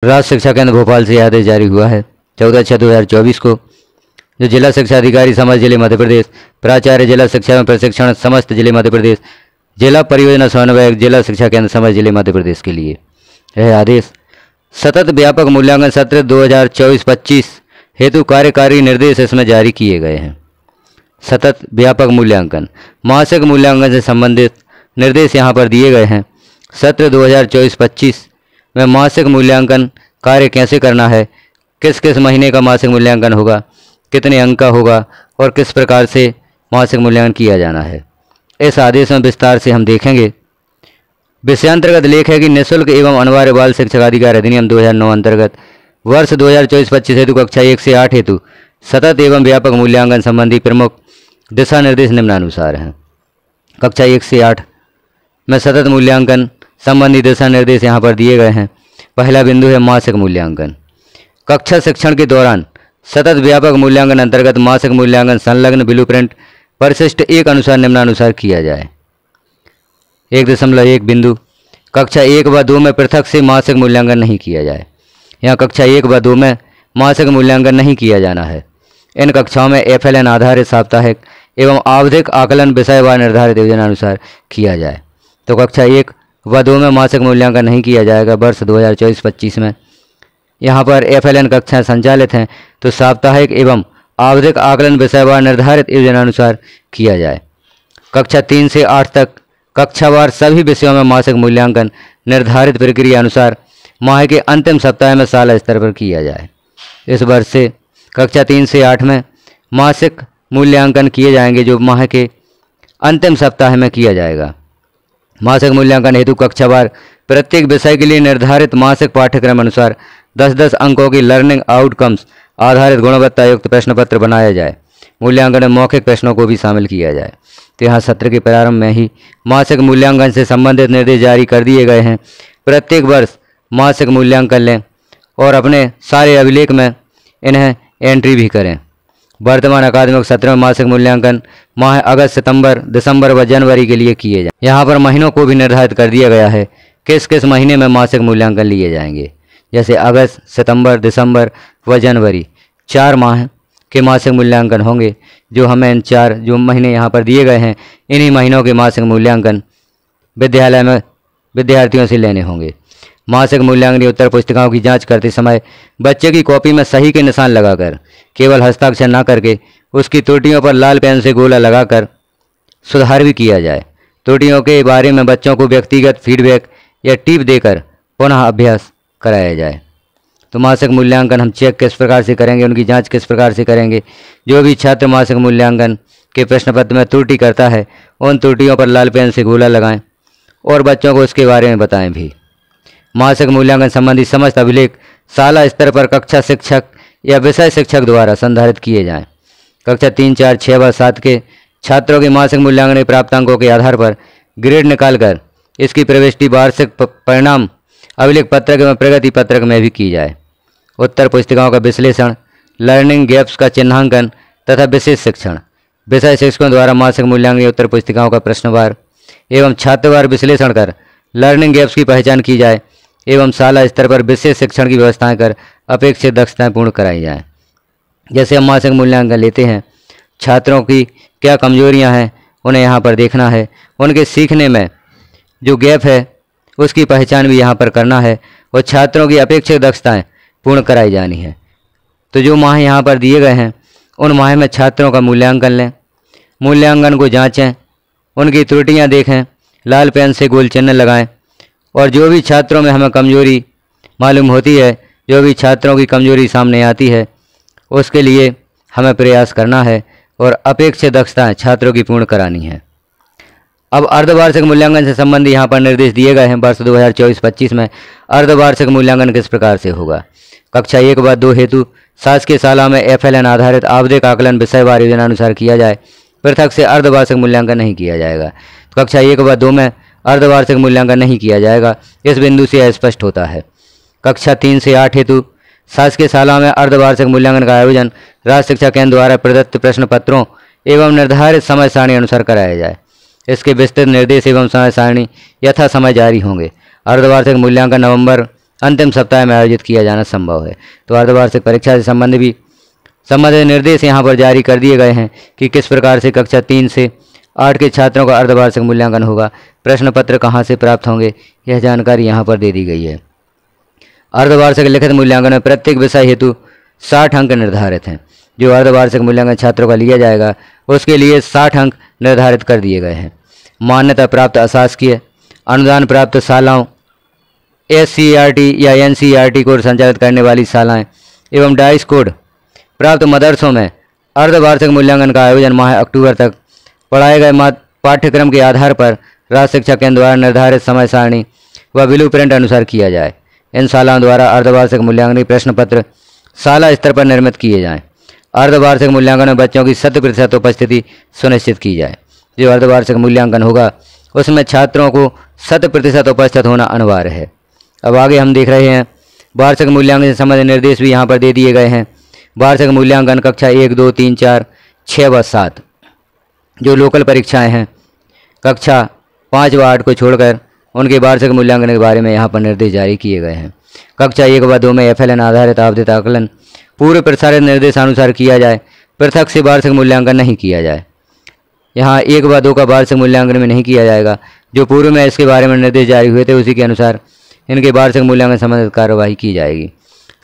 राज्य शिक्षा केंद्र भोपाल से आदेश जारी हुआ है 14/6/2024 को, जो जिला शिक्षा अधिकारी समस्त जिले मध्य प्रदेश, प्राचार्य जिला शिक्षा में प्रशिक्षण समस्त जिले मध्य प्रदेश, जिला परियोजना समन्वयक जिला शिक्षा केंद्र समस्त जिले मध्य प्रदेश के लिए। यह आदेश सतत व्यापक मूल्यांकन सत्र 2024-25 हेतु कार्यकारी निर्देश इसमें जारी किए गए हैं। सतत व्यापक मूल्यांकन मासिक मूल्यांकन से संबंधित निर्देश यहाँ पर दिए गए हैं। सत्र 2024-25 में मासिक मूल्यांकन कार्य कैसे करना है, किस किस महीने का मासिक मूल्यांकन होगा, कितने अंक का होगा और किस प्रकार से मासिक मूल्यांकन किया जाना है, इस आदेश में विस्तार से हम देखेंगे। विषयांतर्गत लेख है कि निःशुल्क एवं अनिवार्य बाल शिक्षा अधिकार अधिनियम 2009 अंतर्गत वर्ष 2024-25 हेतु कक्षा 1 से 8 हेतु सतत एवं व्यापक मूल्यांकन संबंधी प्रमुख दिशा निर्देश निम्नानुसार हैं। कक्षा 1 से 8 में सतत मूल्यांकन संबंधी दिशा निर्देश यहाँ पर दिए गए हैं। पहला बिंदु है मासिक मूल्यांकन। कक्षा शिक्षण के दौरान सतत व्यापक मूल्यांकन अंतर्गत मासिक मूल्यांकन संलग्न ब्लूप्रिंट परिशिष्ट 1 अनुसार निम्नानुसार किया जाए। 1.1 बिंदु कक्षा 1 व 2 में पृथक से मासिक मूल्यांकन नहीं किया जाए। यहाँ कक्षा 1 व 2 में मासिक मूल्यांकन नहीं किया जाना है। इन कक्षाओं में FLN आधारित साप्ताहिक एवं आवधिक आकलन विषयवार निर्धारित योजना अनुसार किया जाए। तो कक्षा 1 व 2 में मासिक मूल्यांकन नहीं किया जाएगा। वर्ष 2024-25 में यहाँ पर FLN कक्षाएं संचालित हैं तो साप्ताहिक एवं आवधिक आकलन विषयवार निर्धारित योजना अनुसार किया जाए। कक्षा 3 से 8 तक कक्षावार सभी विषयों में मासिक मूल्यांकन निर्धारित प्रक्रिया अनुसार माह के अंतिम सप्ताह में साल स्तर पर किया जाए। इस वर्ष से कक्षा 3 से 8 में मासिक मूल्यांकन किए जाएंगे, जो माह के अंतिम सप्ताह में किया जाएगा। मासिक मूल्यांकन हेतु कक्षावार प्रत्येक विषय के लिए निर्धारित मासिक पाठ्यक्रम अनुसार 10-10 अंकों की लर्निंग आउटकम्स आधारित गुणवत्ता युक्त प्रश्न पत्र बनाया जाए। मूल्यांकन में मौखिक प्रश्नों को भी शामिल किया जाए। तो यहाँ सत्र के प्रारंभ में ही मासिक मूल्यांकन से संबंधित निर्देश जारी कर दिए गए हैं। प्रत्येक वर्ष मासिक मूल्यांकन लें और अपने सारे अभिलेख में इन्हें एंट्री भी करें। वर्तमान अकादमिक सत्र में मासिक मूल्यांकन माह अगस्त, सितंबर, दिसंबर व जनवरी के लिए किए जाए। यहाँ पर महीनों को भी निर्धारित कर दिया गया है किस किस महीने में मासिक मूल्यांकन लिए जाएंगे। जैसे अगस्त, सितंबर, दिसंबर व जनवरी 4 माह के मासिक मूल्यांकन होंगे, जो हमें इन 4 जो महीने यहाँ पर दिए गए हैं, इन्हीं महीनों के मासिक मूल्यांकन विद्यालय में विद्यार्थियों से लेने होंगे। मासिक मूल्यांकन उत्तर पुस्तिकाओं की जांच करते समय बच्चे की कॉपी में सही के निशान लगाकर, केवल हस्ताक्षर न करके, उसकी त्रुटियों पर लाल पेन से गोला लगाकर सुधार भी किया जाए। त्रुटियों के बारे में बच्चों को व्यक्तिगत फीडबैक या टिप देकर पुनः अभ्यास कराया जाए। तो मासिक मूल्यांकन हम चेक किस प्रकार से करेंगे, उनकी जांच किस प्रकार से करेंगे। जो भी छात्र मासिक मूल्यांकन के प्रश्न पत्र में त्रुटि करता है, उन त्रुटियों पर लाल पेन से गोला लगाएं और बच्चों को उसके बारे में बताएं भी। मासिक मूल्यांकन संबंधी समस्त अभिलेख शाला स्तर पर कक्षा शिक्षक या विषय शिक्षक द्वारा संधारित किए जाएं। कक्षा 3, 4, 6 व 7 के छात्रों के मासिक मूल्यांकन के प्राप्तांकों के आधार पर ग्रेड निकालकर इसकी प्रविष्टि वार्षिक परिणाम अभिलेख पत्रक एवं प्रगति पत्रक में भी की जाए। उत्तर पुस्तिकाओं का विश्लेषण, लर्निंग गैप्स का चिन्हांकन तथा विशेष शिक्षण विषय शिक्षकों द्वारा मासिक मूल्यांकन उत्तर पुस्तिकाओं का प्रश्नवार एवं छात्रवार विश्लेषण कर लर्निंग गैप्स की पहचान की जाए एवं शाला स्तर पर विशेष शिक्षण की व्यवस्थाएं कर अपेक्षित दक्षताएं पूर्ण कराई जाएं। जैसे हम मासिक मूल्यांकन लेते हैं, छात्रों की क्या कमजोरियां हैं उन्हें यहाँ पर देखना है, उनके सीखने में जो गैप है उसकी पहचान भी यहाँ पर करना है और छात्रों की अपेक्षित दक्षताएं पूर्ण कराई जानी है। तो जो माह यहाँ पर दिए गए हैं, उन माह में छात्रों का मूल्यांकन लें, मूल्यांकन को जांचें, उनकी त्रुटियां देखें, लाल पेन से गोल चिन्ह लगाएं और जो भी छात्रों में हमें कमजोरी मालूम होती है, जो भी छात्रों की कमजोरी सामने आती है, उसके लिए हमें प्रयास करना है और अपेक्षित दक्षताएं छात्रों की पूर्ण करानी है। अब अर्धवार्षिक मूल्यांकन से संबंधी यहाँ पर निर्देश दिए गए हैं। वर्ष 2024-25 में अर्धवार्षिक मूल्यांकन किस प्रकार से होगा। कक्षा 1 व 2 हेतु शासकीय शाला में FLN आधारित आवधिक आकलन विषयवार योजना अनुसार किया जाए। पृथक से अर्धवार्षिक मूल्यांकन नहीं किया जाएगा। कक्षा 1 व 2 में अर्धवार्षिक मूल्यांकन नहीं किया जाएगा, इस बिंदु से स्पष्ट होता है। कक्षा 3 से 8 हेतु शासकीय शाला में अर्धवार्षिक मूल्यांकन का आयोजन राज्य शिक्षा केंद्र द्वारा प्रदत्त प्रश्न पत्रों एवं निर्धारित समय सारणी अनुसार कराया जाए। इसके विस्तृत निर्देश एवं समय सारणी यथा समय जारी होंगे। अर्धवार्षिक मूल्यांकन नवंबर अंतिम सप्ताह में आयोजित किया जाना संभव है। तो अर्धवार्षिक परीक्षा से संबंधित निर्देश यहाँ पर जारी कर दिए गए हैं कि किस प्रकार से कक्षा 3 से 8 के छात्रों का अर्धवार्षिक मूल्यांकन होगा, प्रश्न पत्र कहाँ से प्राप्त होंगे, यह जानकारी यहाँ पर दे दी गई है। अर्धवार्षिक लिखित मूल्यांकन में प्रत्येक विषय हेतु 60 अंक निर्धारित हैं। जो अर्धवार्षिक मूल्यांकन छात्रों का लिया जाएगा उसके लिए 60 अंक निर्धारित कर दिए गए हैं। मान्यता प्राप्त अशासकीय अनुदान प्राप्त शालाओं, SCERT या NCERT कोड संचालित करने वाली शालाएं एवं डाइस कोड प्राप्त मदरसों में अर्धवार्षिक मूल्यांकन का आयोजन माह अक्टूबर तक पढ़ाए गए पाठ्यक्रम के आधार पर राज्य शिक्षा केंद्र द्वारा निर्धारित समय सारणी व ब्लूप्रिंट अनुसार किया जाए। इन शालाओं द्वारा अर्धवार्षिक मूल्यांकन प्रश्न पत्र शाला स्तर पर निर्मित किए जाएं। अर्धवार्षिक मूल्यांकन में बच्चों की 100% उपस्थिति सुनिश्चित की जाए। जो अर्धवार्षिक मूल्यांकन होगा उसमें छात्रों को 100% उपस्थित होना अनिवार्य है। अब आगे हम देख रहे हैं वार्षिक मूल्यांकन से संबंधित निर्देश भी यहाँ पर दे दिए गए हैं। वार्षिक मूल्यांकन कक्षा 1, 2, 3, 4, 6 व 7 जो लोकल परीक्षाएं हैं कक्षा 5 व 8 को छोड़कर उनके वार्षिक मूल्यांकन के बारे में यहाँ पर निर्देश जारी किए गए हैं। कक्षा 1 व 2 में FLN आधारित आवधिक आकलन पूर्व प्रसारित निर्देशानुसार किया जाए, पृथक से वार्षिक मूल्यांकन नहीं किया जाए। यहाँ 1 व 2 का वार्षिक मूल्यांकन में नहीं किया जाएगा। जो पूर्व में इसके बारे में निर्देश जारी हुए थे उसी के अनुसार इनके वार्षिक मूल्यांकन संबंधित कार्यवाही की जाएगी।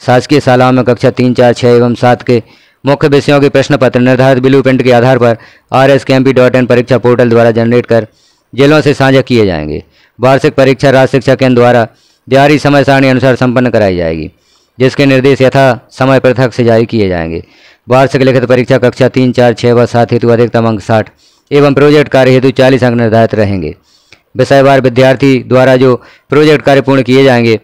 शासकीय शालाओं में कक्षा 3, 4, 6 एवं 7 के मुख्य विषयों के प्रश्न पत्र निर्धारित ब्लूप्रिंट के आधार पर RSKMP.in परीक्षा पोर्टल द्वारा जनरेट कर जिलों से साझा किए जाएंगे। वार्षिक परीक्षा राज्य शिक्षा केंद्र द्वारा जारी समय सारणी अनुसार संपन्न कराई जाएगी, जिसके निर्देश यथा समय पृथक से जारी किए जाएंगे। वार्षिक लिखित परीक्षा कक्षा 3, 4, 6 व 7 हेतु अधिकतम अंक 60 एवं प्रोजेक्ट कार्य हेतु 40 अंक निर्धारित रहेंगे। विषयवार विद्यार्थी द्वारा जो प्रोजेक्ट कार्य पूर्ण किए जाएंगे,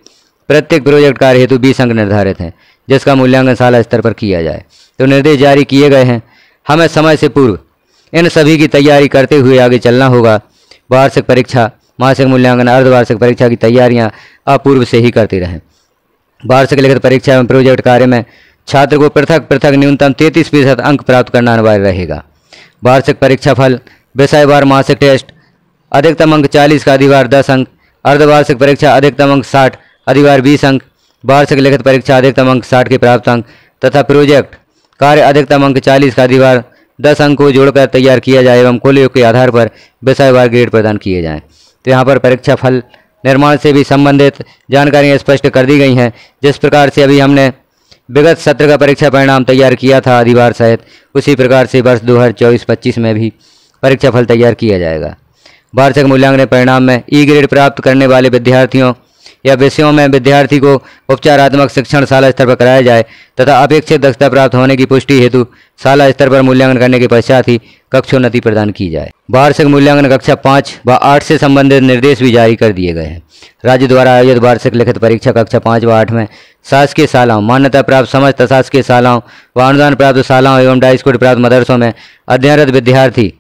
प्रत्येक प्रोजेक्ट कार्य हेतु 20 अंक निर्धारित हैं, जिसका मूल्यांकन शाला स्तर पर किया जाए। तो निर्देश जारी किए गए हैं। हमें समय से पूर्व इन सभी की तैयारी करते हुए आगे चलना होगा। वार्षिक परीक्षा, मासिक मूल्यांकन, अर्धवार्षिक परीक्षा की तैयारियां अपूर्व से ही करते रहें। वार्षिक लिखित परीक्षा एवं प्रोजेक्ट कार्य में छात्र को पृथक पृथक न्यूनतम 33% अंक प्राप्त करना अनिवार्य रहेगा। वार्षिक परीक्षा फल विषयवार मासिक टेस्ट अधिकतम अंक 40 का अधिवार 10 अंक, अर्धवार्षिक परीक्षा अधिकतम अंक 60 अधिवार 20 अंक, वार्षिक लिखित परीक्षा अधिकतम अंक 60 के प्राप्त अंक तथा प्रोजेक्ट कार्य अधिकतम अंक 40 का अधिवार 10 अंक को जोड़कर तैयार किया जाए एवं कुल योग के आधार पर विषयवार ग्रेड प्रदान किए जाएं। तो यहाँ पर परीक्षा फल निर्माण से भी संबंधित जानकारियाँ स्पष्ट कर दी गई हैं। जिस प्रकार से अभी हमने विगत सत्र का परीक्षा परिणाम तैयार किया था अधिवार सहित, उसी प्रकार से वर्ष 2024-25 में भी परीक्षा फल तैयार किया जाएगा। वार्षिक मूल्यांकन परिणाम में ई ग्रेड प्राप्त करने वाले विद्यार्थियों या विषयों में विद्यार्थी को उपचारात्मक शिक्षण शाला स्तर पर कराया जाए तथा अपेक्षित दक्षता प्राप्त होने की पुष्टि हेतु शाला स्तर पर मूल्यांकन करने के पश्चात ही कक्षोन्नति प्रदान की जाए। वार्षिक मूल्यांकन कक्षा 5 व 8 से संबंधित निर्देश भी जारी कर दिए गए हैं। राज्य द्वारा आयोजित वार्षिक लिखित परीक्षा कक्षा 5 व 8 में शासकीय शालाओं, मान्यता प्राप्त समस्त अशासकीय शालाओं व अनुदान प्राप्त शालाओं एवं डाइस कोड प्राप्त मदरसों में अध्ययनरत विद्यार्थी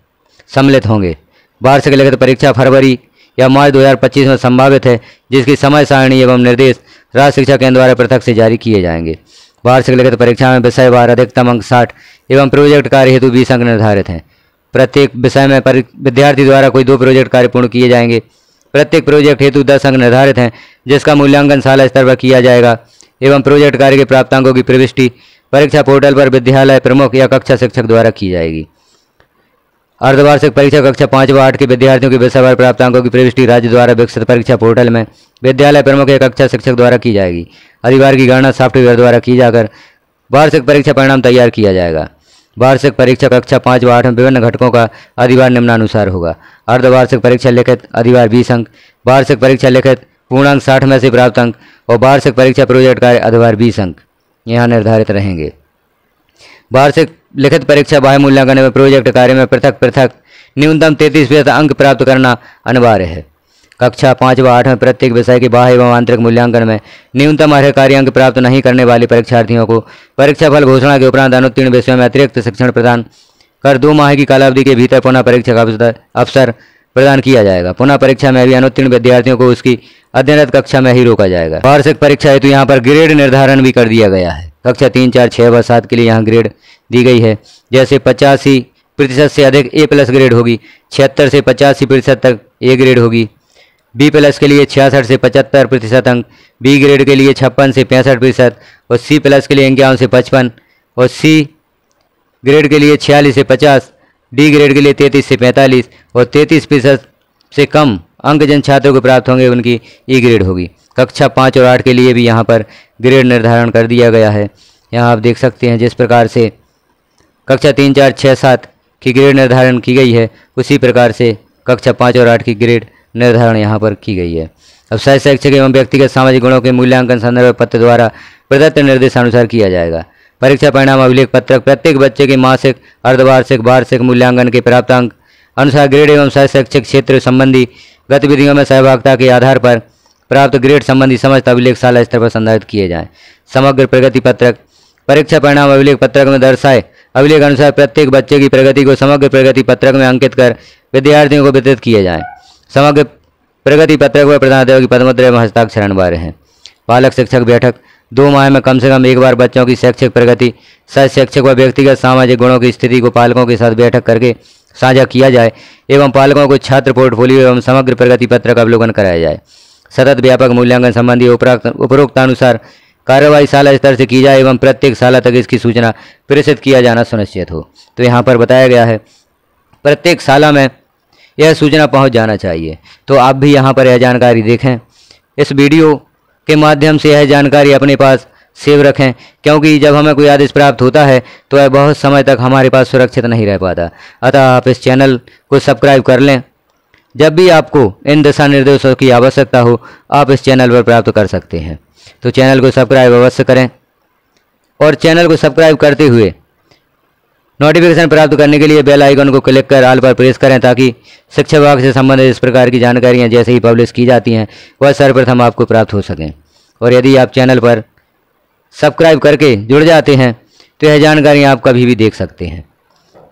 सम्मिलित होंगे। वार्षिक लिखित परीक्षा फरवरी या मार्च 2025 में संभावित है, जिसकी समय सारणी एवं निर्देश राज्य शिक्षा केंद्र द्वारा पृथक से जारी किए जाएंगे। वार्षिक लिखित परीक्षा में विषयवार अधिकतम अंक 60 एवं प्रोजेक्ट कार्य हेतु 20 अंक निर्धारित हैं। प्रत्येक विषय में विद्यार्थी द्वारा कोई 2 प्रोजेक्ट कार्य पूर्ण किए जाएंगे। प्रत्येक प्रोजेक्ट हेतु 10 अंक निर्धारित हैं, जिसका मूल्यांकन शाला स्तर पर किया जाएगा एवं प्रोजेक्ट कार्य के प्राप्तांकों की प्रविष्टि परीक्षा पोर्टल पर विद्यालय प्रमुख या कक्षा शिक्षक द्वारा की जाएगी। अर्धवार्षिक परीक्षा कक्षा 5 व 8 के विद्यार्थियों के विषयवार प्राप्तांकों की प्रविष्टि राज्य द्वारा विकसित परीक्षा पोर्टल में विद्यालय प्रमुख या कक्षा शिक्षक द्वारा की जाएगी। अधिवार की गणना सॉफ्टवेयर द्वारा की जाकर वार्षिक परीक्षा परिणाम तैयार किया जाएगा। वार्षिक परीक्षा कक्षा 5 व 8 में विभिन्न घटकों का अधिवार निम्नानुसार होगा। अर्धवार्षिक परीक्षा लिखित अधिवार 20 अंक, वार्षिक परीक्षा लिखित पूर्णांक 60 में से प्राप्त अंक और वार्षिक परीक्षा प्रोजेक्ट कार्य अधिवार 20 अंक यहाँ निर्धारित रहेंगे। वार्षिक लिखित परीक्षा बाह्य मूल्यांकन में प्रोजेक्ट कार्य में पृथक पृथक न्यूनतम 33% अंक प्राप्त करना अनिवार्य है। कक्षा 5 व 8 में प्रत्येक विषय के बाह्य एवं आंतरिक मूल्यांकन में न्यूनतम अर्हकारी अंक प्राप्त नहीं करने वाले परीक्षार्थियों को परीक्षा फल घोषणा के उपरांत अनुत्तीर्ण विषयों में अतिरिक्त शिक्षण प्रदान कर 2 माह की कालावधि के भीतर पुनः परीक्षा का अवसर प्रदान किया जाएगा। पुनः परीक्षा में भी अनुत्तीर्ण विद्यार्थियों को उसकी अध्ययनरत कक्षा में ही रोका जाएगा। वार्षिक परीक्षा हेतु यहाँ पर ग्रेड निर्धारण भी कर दिया गया है। कक्षा 3, 4, 6 व 7 के लिए यहाँ ग्रेड दी गई है। जैसे 85% से अधिक A+ ग्रेड होगी, 76 से 85% तक A ग्रेड होगी, B+ के लिए 66 से 75% अंक, B ग्रेड के लिए 56 से 65% और C+ के लिए 51 से 55 और C ग्रेड के लिए 46 से 50, D ग्रेड के लिए 33 से 45 और 33% से कम अंक जिन छात्रों को प्राप्त होंगे उनकी E ग्रेड होगी। कक्षा 5 और 8 के लिए भी यहाँ पर ग्रेड निर्धारण कर दिया गया है। यहाँ आप देख सकते हैं जिस प्रकार से कक्षा 3, 4, 6, 7 की ग्रेड निर्धारण की गई है, उसी प्रकार से कक्षा 5 और 8 की ग्रेड निर्धारण यहाँ पर की गई है। अब सह शैक्षिक एवं व्यक्तिगत सामाजिक गुणों के मूल्यांकन संदर्भ पत्र द्वारा प्रदत्त निर्देशानुसार किया जाएगा। परीक्षा परिणाम अभिलेख पत्रक प्रत्येक बच्चे के मासिक, अर्धवार्षिक, वार्षिक मूल्यांकन के प्राप्तांक अनुसार ग्रेड एवं सह शैक्षिक क्षेत्र संबंधी गतिविधियों में सहभागिता के आधार पर प्राप्त ग्रेड संबंधी समस्त अभिलेख शाला स्तर पर संधारित किए जाएं। समग्र प्रगति पत्रक परीक्षा परिणाम अभिलेख पत्रक में दर्शाए अभिलेख अनुसार प्रत्येक बच्चे की प्रगति को समग्र प्रगति पत्रक में अंकित कर विद्यार्थियों को वितरित किए जाएं। समग्र प्रगति पत्रक पर प्रधानाध्यापक की पदमुद्रा एवं हस्ताक्षर अनिवार्य है। पालक शिक्षक बैठक 2 माह में कम से कम एक बार बच्चों की शैक्षिक प्रगति, सह शैक्षिक व व्यक्तिगत सामाजिक गुणों की स्थिति को पालकों के साथ बैठक करके साझा किया जाए एवं पालकों को छात्र पोर्टफोलियो एवं समग्र प्रगति पत्रक अवलोकन कराया जाए। सतत व्यापक मूल्यांकन संबंधी उपरोक्तानुसार कार्रवाई शाला स्तर से की जाए एवं प्रत्येक शाला तक इसकी सूचना प्रेषित किया जाना सुनिश्चित हो। तो यहाँ पर बताया गया है प्रत्येक शाला में यह सूचना पहुँच जाना चाहिए। तो आप भी यहाँ पर यह जानकारी देखें, इस वीडियो के माध्यम से यह जानकारी अपने पास सेव रखें, क्योंकि जब हमें कोई आदेश प्राप्त होता है तो वह बहुत समय तक हमारे पास सुरक्षित नहीं रह पाता। अतः आप इस चैनल को सब्सक्राइब कर लें। जब भी आपको इन दिशा निर्देशों की आवश्यकता हो आप इस चैनल पर प्राप्त कर सकते हैं। तो चैनल को सब्सक्राइब अवश्य करें और चैनल को सब्सक्राइब करते हुए नोटिफिकेशन प्राप्त करने के लिए बेल आइकन को क्लिक कर ऑल पर प्रेस करें, ताकि शिक्षा विभाग से संबंधित इस प्रकार की जानकारियाँ जैसे ही पब्लिश की जाती हैं वह सर्वप्रथम आपको प्राप्त हो सकें। और यदि आप चैनल पर सब्सक्राइब करके जुड़ जाते हैं तो यह जानकारी आप कभी भी देख सकते हैं।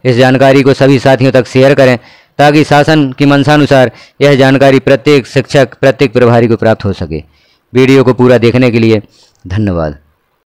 इस जानकारी को सभी साथियों तक शेयर करें ताकि शासन की मंशानुसार यह जानकारी प्रत्येक शिक्षक, प्रत्येक प्रभारी को प्राप्त हो सके। वीडियो को पूरा देखने के लिए धन्यवाद।